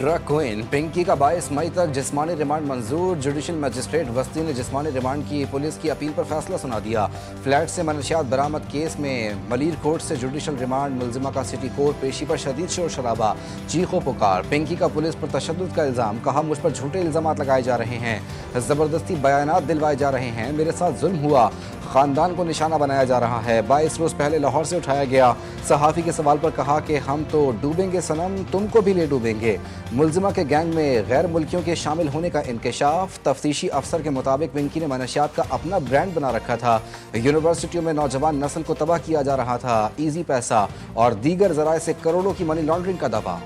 Drug queen Pinky का 22 मई तक जिस्मानी रिमांड मंजूर। जुडिशल मजिस्ट्रेट वस्ती ने जिस्मानी रिमांड की पुलिस की अपील पर फैसला सुना दिया। फ्लैट से मनशियात बरामद केस में मलीर कोर्ट से जुडिशल रिमांड। मुलजिमा का सिटी कोर्ट पेशी पर शदीद शोर शराबा, चीखो पुकार। पिंकी का पुलिस पर तशद्दुद का इल्ज़ाम, कहा मुझ पर झूठे इल्ज़ाम लगाए जा रहे हैं, ज़बरदस्ती बयानात दिलवाए जा रहे हैं, मेरे साथ जुल्म हुआ, खानदान को निशाना बनाया जा रहा है। 22 रोज़ पहले लाहौर से उठाया गया। सहाफ़ी के सवाल पर कहा कि हम तो डूबेंगे सनम, तुमको भी ले डूबेंगे। मुलजिमा के गैंग में गैर मुल्कियों के शामिल होने का इंकशाफ। तफ्तीशी अफसर के मुताबिक पिंकी ने मनशियात का अपना ब्रांड बना रखा था। यूनिवर्सिटियों में नौजवान नस्ल को तबाह किया जा रहा था। ईजी पैसा और दीगर ज़राए से करोड़ों की मनी लॉन्ड्रिंग का दावा।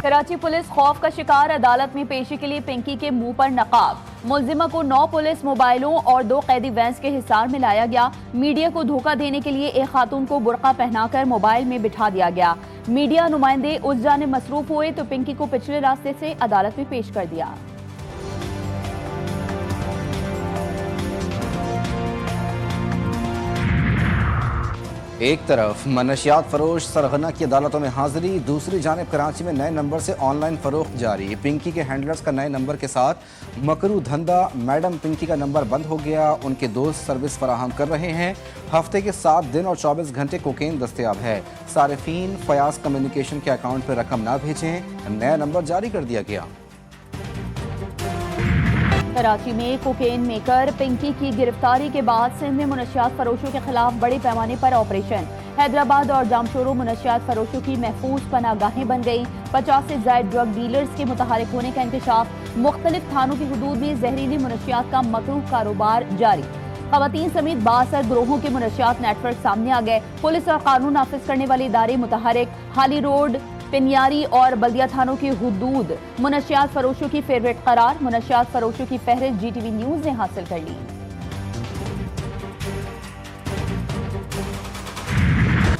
कराची पुलिस खौफ का शिकार, अदालत में पेशी के लिए पिंकी के मुंह पर नकाब। मुलजिमा को 9 पुलिस मोबाइलों और 2 कैदी वैन्स के हिसार में लाया गया। मीडिया को धोखा देने के लिए एक खातून को बुर्का पहनाकर मोबाइल में बिठा दिया गया। मीडिया नुमाइंदे उस जाने मसरूफ हुए तो पिंकी को पिछले रास्ते से अदालत में पेश कर दिया। एक तरफ मनशियात फरोश सरगना की अदालतों में हाजिरी, दूसरी जानिब कराची में नए नंबर से ऑनलाइन फरोख्त जारी। पिंकी के हैंडलर्स का नए नंबर के साथ मकरू धंधा। मैडम पिंकी का नंबर बंद हो गया, उनके दोस्त सर्विस फराहम कर रहे हैं। हफ्ते के 7 दिन और 24 घंटे कोकेन दस्तयाब है। सारिफीन फयाज कम्युनिकेशन के अकाउंट पर रकम ना भेजें, नया नंबर जारी कर दिया गया। कराची में कोकेन मेकर पिंकी की गिरफ्तारी के बाद सिंध में मुनशियात फरोशों के खिलाफ बड़े पैमाने पर ऑपरेशन। हैदराबाद और जामशोरो मुनशियात फरोशों की महफूज पनागाहें बन गई। 50 से ज्यादा ड्रग डीलर्स के मुतहरिक होने का इंकशाफ। मुख्तलिफ थानों की हुदूद में जहरीली मुनशियात का मकरूह कारोबार जारी। खवातीन समेत 62 ग्रोहों के मुनशियात नेटवर्क सामने आ गए। पुलिस और कानून नाफिज करने वाले इदारे मुतहरिक। हाली रोड, पिनियारी और बल्दिया थानों की हुदूद मुनशियात फरोशों की फेवरेट करार। मुनशियात फरोशों की फहरिस्त GTV न्यूज ने हासिल कर ली।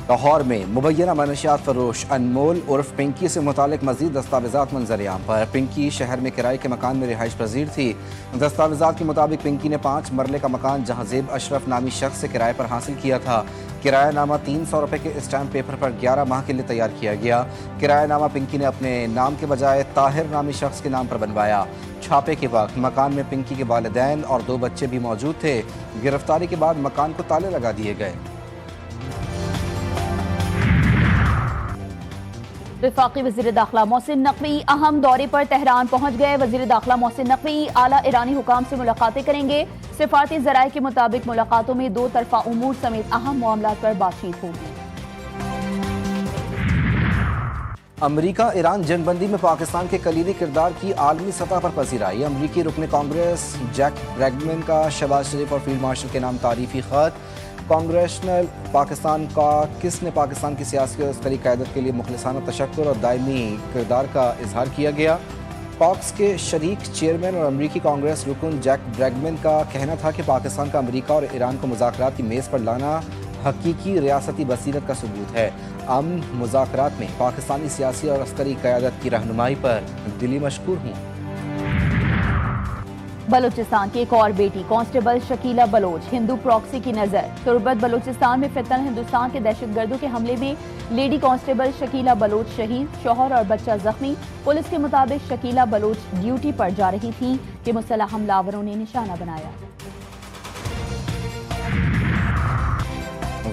लाहौर में मुबैना मनशियात फरोश अनमोल उर्फ पिंकी से मुतालिक मजीद दस्तावेजात मंजर-ए-आम पर। पिंकी शहर में किराए के मकान में रिहाइश पजीर थी। दस्तावेजात के मुताबिक पिंकी ने 5 मरले का मकान जहांजेब अशरफ नामी शख्स से किराए पर हासिल किया था। किरायानामा 300 रुपये के स्टैम्प पेपर पर 11 माह के लिए तैयार किया गया। किरायानामा पिंकी ने अपने नाम के बजाय ताहिर नामी शख्स के नाम पर बनवाया। छापे के वक्त मकान में पिंकी के वालिदैन और 2 बच्चे भी मौजूद थे। गिरफ्तारी के बाद मकान को ताले लगा दिए गए। वफाकी वज़ीर दाखिला मोहसिन नकवी अहम दौरे पर तेहरान पहुंच गए। वज़ीर दाखिला मोहसिन नकवी आला ईरानी हुकाम से मुलाकातें करेंगे। सिफारती ज़राए के मुताबिक मुलाकातों में 2 तरफा उमूर समेत अहम मामलात पर बातचीत होगी। अमरीका ईरान जंगबंदी में पाकिस्तान के कलीदी किरदार की आलमी सतह पर पजीराई। अमरीकी रुकन कांग्रेस जैक ब्रैगमैन का शहबाज शरीफ और फील्ड मार्शल के नाम तारीफी खत। कांग्रेशनल पाकिस्तान का किसने पाकिस्तान की सियासी और अस्करी क़यादत के लिए मुखलिसाना तशक्कुर और दायमी किरदार का इजहार किया गया। पॉक्स के शरीक चेयरमैन और अमरीकी कांग्रेस रुकन जैक ब्रैगमैन का कहना था कि पाकिस्तान का अमरीका और ईरान को मुज़ाकरात की मेज़ पर लाना हकीकी रियासती बसीरत का सबूत है। अमन मुज़ाकरात में पाकिस्तानी सियासी और अस्करी क़यादत की रहनुमाई पर दिली मशकूर हूँ। बलूचिस्तान की एक और बेटी कांस्टेबल शकीला बलोच हिंदू प्रॉक्सी की नजर। तुर्बत बलूचिस्तान में फितन हिंदुस्तान के दहशतगर्दों के हमले में लेडी कांस्टेबल शकीला बलोच शहीद, शौहर और बच्चा जख्मी। पुलिस के मुताबिक शकीला बलोच ड्यूटी पर जा रही थी कि मुसल्लह हमलावरों ने निशाना बनाया।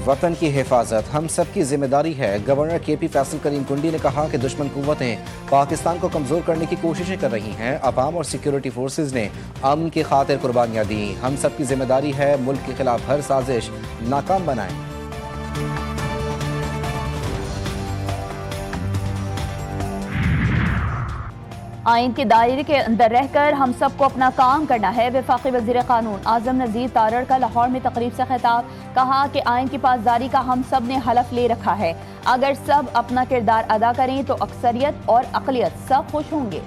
वतन की हिफाजत हम सब की जिम्मेदारी है। गवर्नर KP फैसल करीम कुंडी ने कहा कि दुश्मन कुव्वतें पाकिस्तान को कमज़ोर करने की कोशिशें कर रही हैं। अवाम और सिक्योरिटी फोर्सेज ने अमन की खातिर कुर्बानियाँ दी। हम सब की जिम्मेदारी है मुल्क के खिलाफ हर साजिश नाकाम बनाएं। आइन के दायरे के अंदर रहकर हम सबको अपना काम करना है। वफाकी वज़ीर कानून आज़म नज़ीर तारड़ का लाहौर में तकरीब से खिताब। कहा कि आइन की पासदारी का हम सब ने हलफ ले रखा है। अगर सब अपना किरदार अदा करें तो अक्सरियत और अक़लियत सब खुश होंगे।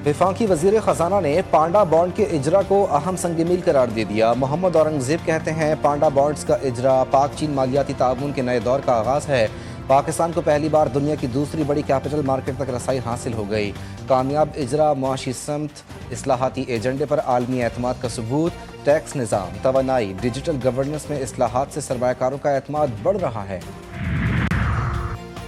वफाकी वज़ीर ख़ज़ाना ने पांडा बॉन्ड के इजरा को अहम संग-मील करार दे दिया। मोहम्मद औरंगज़ेब कहते हैं पांडा बॉन्ड्स का इजरा पाक चीन मालियाती ताउन के नए दौर का आगाज़ है। पाकिस्तान को पहली बार दुनिया की दूसरी बड़ी कैपिटल मार्केट तक रसाई हासिल हो गई। कामयाब इजरा मुआशी समत इस्लाहाती एजेंडे पर आलमी एतमाद का सबूत। टैक्स निज़ाम, तवानाई, डिजिटल गवर्नेंस में इस्लाहात से सरमायाकारों का एतमाद बढ़ रहा है।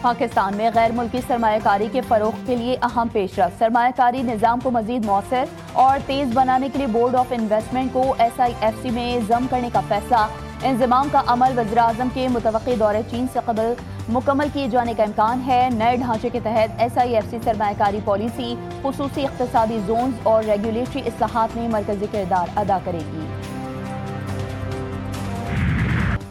पाकिस्तान में गैर मुल्की सरमायाकारी के फ़रोग़ के लिए अहम पेशरफ, सरमायाकारी निज़ाम को मज़ीद मौसर और तेज़ बनाने के लिए बोर्ड ऑफ इन्वेस्टमेंट को SIFC में ज़म करने का फैसला। इंज़माम का अमल वज़ीर-ए-आज़म के मुतवक्की दौरे चीन से कबल मुकम्मल किए जाने का इम्कान है। नए ढांचे के तहत SIFC सरमायाकारी पॉलिसी, खुसूसी इक़्तिसादी जोन्स और रेगुलेटरी इस्लाहात में मरकज़ी किरदार अदा करेगी।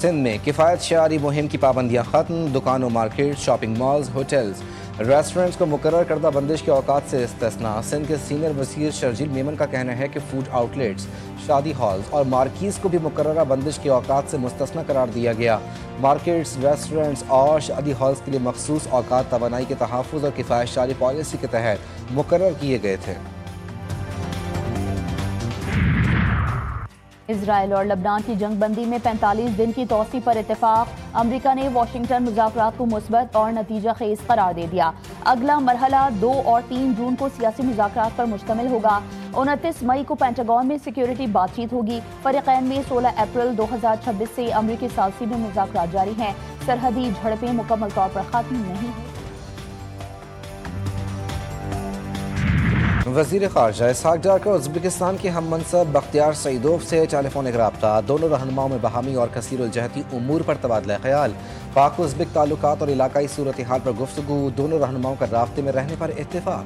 सिंध में किफ़ायत शआरी मुहिम की पाबंदियाँ खत्म, दुकानों, market, shopping malls, hotels, restaurants को मुकर्रर करदा बंदिश के औकात से इस्तिस्ना। सिंध के सीनियर वज़ीर शर्जील मेमन का कहना है कि फूड आउटलेट्स, शादी हॉल्स और मार्कीज़ को भी मुकर्ररा बंदिश के औकात से मुस्तस्ना करार दिया गया। मार्केट्स, रेस्टोरेंट्स और शादी हॉल्स के लिए मखसूस औकात तवानाई के तहफ़्फ़ुज़ और किफ़ायत शआरी पॉलिसी के तहत मुकर्रर किए गए थे। इजराइल और लबनान की जंग बंदी में 45 दिन की तौसी पर इत्तेफाक। अमरीका ने वाशिंगटन मुज़ाकरात को मुस्बत और नतीजा खेज करार दे दिया। अगला मरहला 2 और 3 जून को सियासी मुज़ाकरात पर मुश्तमिल होगा। 29 मई को पेंटागन में सिक्योरिटी बातचीत होगी। फरीक़ैन में 16 अप्रैल 2026 से अमरीकी सालसी में मुज़ाकरात जारी हैं। सरहदी झड़पें मुकम्मल तौर पर ख़त्म नहीं हुई। वज़ीर ख़ारजा इसहाक़ डार का उज़्बेकिस्तान के हम मनसब बख्तियार सईदोव से टेलीफोनिक रब्ता। दोनों रहनुमाओं में बहामी और कसीरुल-जहती उमूर पर तबादला ख़याल। पाक उज़्बेक ताल्लुकात और इलाकाई सूरत हाल पर गुफ्तगू। दोनों रहनुमाओं का राब्ते में रहने पर इत्तेफाक।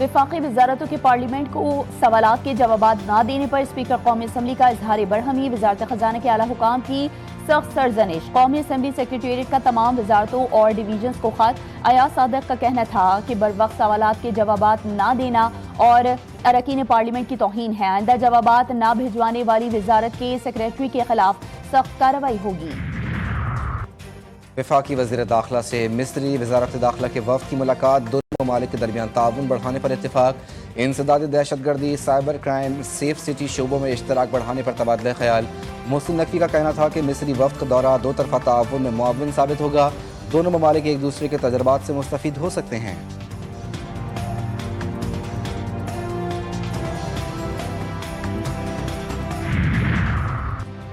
वफाकी वजारतों के पार्लियामेंट को सवालात के जवाबात न देने पर स्पीकर कौमी असम्बली का इजहार बरहमी। वजारत खजाना के आला हुकाम की सख्त सरजनिश। कौमी असम्बली सेक्रेटेरिएट का तमाम वजारतों और डिवीजन्स को खत। अयाज सादक का कहना था कि बरवक्त सवालात के जवाबात न देना और अरकान पार्लियामेंट की तौहीन है। आइंदा जवाबात न भिजवाने वाली वजारत के सेक्रेटरी के खिलाफ सख्त कार्रवाई होगी। वफाकी वज़ीर दाखिला से मिस्री वज़ारत दाखिला के वफ़द की मुलाकात। दोनों ममालिक के दरमियान ताउन बढ़ाने पर इत्तेफाक। इंसदादी दहशतगर्दी, साइबर क्राइम, सेफ सिटी शोबों में इश्तराक बढ़ाने पर तबादला ख्याल। मोहसिन नकवी का कहना था कि मिस्री वफ़द का दौरा दो तरफ़ा ताउन में मुआविन साबित होगा। दोनों ममालिक एक दूसरे के तजर्बात से मुस्तफ़ीद हो सकते हैं।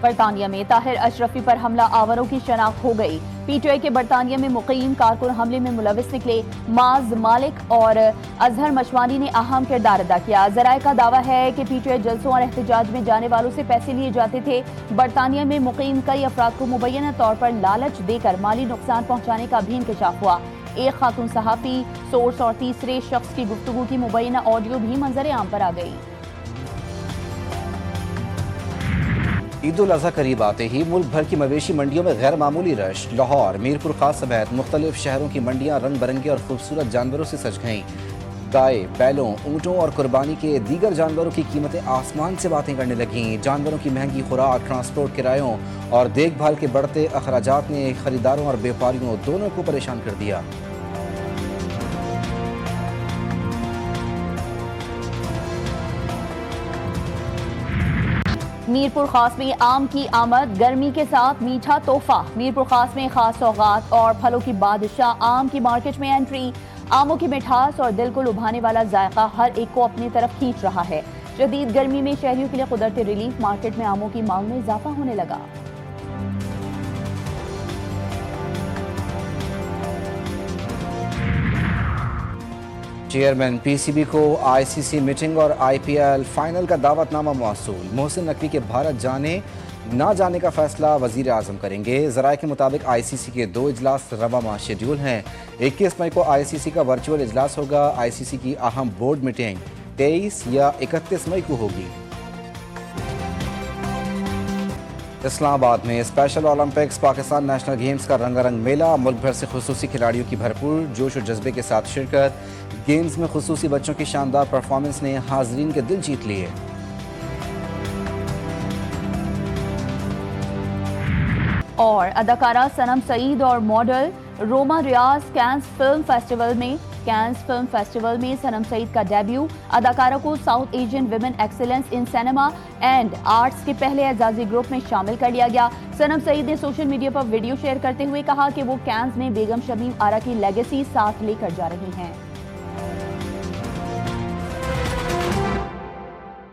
बरतानिया में ताहिर अशरफी पर हमला आवरों की शनाख्त हो गई। PTI के बरतानिया में मुक़ीम कारकुन हमले में मुलविस निकले। माज मालिक और अजहर मशवानी ने अहम किरदार अदा किया। ज़राए का दावा है कि PTI जलसों और एहतजाज में जाने वालों से पैसे लिए जाते थे। बरतानिया में मुक़ीम कई अफराद को मुबैना तौर पर लालच देकर माली नुकसान पहुँचाने का भी इंकशाफ हुआ। एक खातून सहाफ़ी, सोर्स और तीसरे शख्स की गुफ्तगू की मुबैना ऑडियो भी मंजर आम पर आ गई। ईद उल अज़हा करीब आते ही मुल्क भर की मवेशी मंडियों में गैर मामूली रश। लाहौर, मीरपुर खास समेत मुख्तलिफ शहरों की मंडियां रंग बिरंगे और खूबसूरत जानवरों से सज गईं। गाय, बैलों, ऊँटों और कुर्बानी के दीगर जानवरों की कीमतें आसमान से बातें करने लगीं। जानवरों की महंगी खुराक, ट्रांसपोर्ट किरायों और देखभाल के बढ़ते अखराजात ने खरीदारों और व्यापारियों दोनों को परेशान कर दिया। मीरपुर खास में आम की आमद, गर्मी के साथ मीठा तोहफा। मीरपुर खास में खास सौगात और फलों की बादशाह आम की मार्केट में एंट्री। आमों की मिठास और दिल को लुभाने वाला जायका हर एक को अपनी तरफ खींच रहा है। शदीद गर्मी में शहरियों के लिए कुदरती रिलीफ। मार्केट में आमों की मांग में इजाफा होने लगा। चेयरमैन PCB को ICC मीटिंग और IPL फाइनल का दावतनामा मौसूल। मोहसिन नकवी के भारत जाने ना जाने का फैसला वज़ीर आज़म करेंगे। ज़राए के मुताबिक ICC के 2 इजलास रवा माह शेड्यूल हैं। 21 मई को ICC का वर्चुअल इजलास होगा। ICC की अहम बोर्ड मीटिंग 23 या 31 मई को होगी। इस्लामाबाद में special Olympics Pakistan national games का रंगारंग मेला। मुल्क भर से खुसूसी खिलाड़ियों की भरपूर जोश और जज्बे के साथ शिरकत। गेम्स में खुसूसी बच्चों की शानदार परफॉर्मेंस ने हाजरीन के दिल जीत लिए। और अदाकारा सनम सईद और मॉडल रोमा रियाज कैंस फिल्म फेस्टिवल में सनम सईद का डेब्यू। अदाकारा को south Asian women excellence in cinema and arts के पहले एजाजी ग्रुप में शामिल कर लिया गया। सनम सईद ने सोशल मीडिया पर वीडियो शेयर करते हुए कहा कि वो कैंस में बेगम शमीम आरा की लेगेसी साथ लेकर जा रही हैं।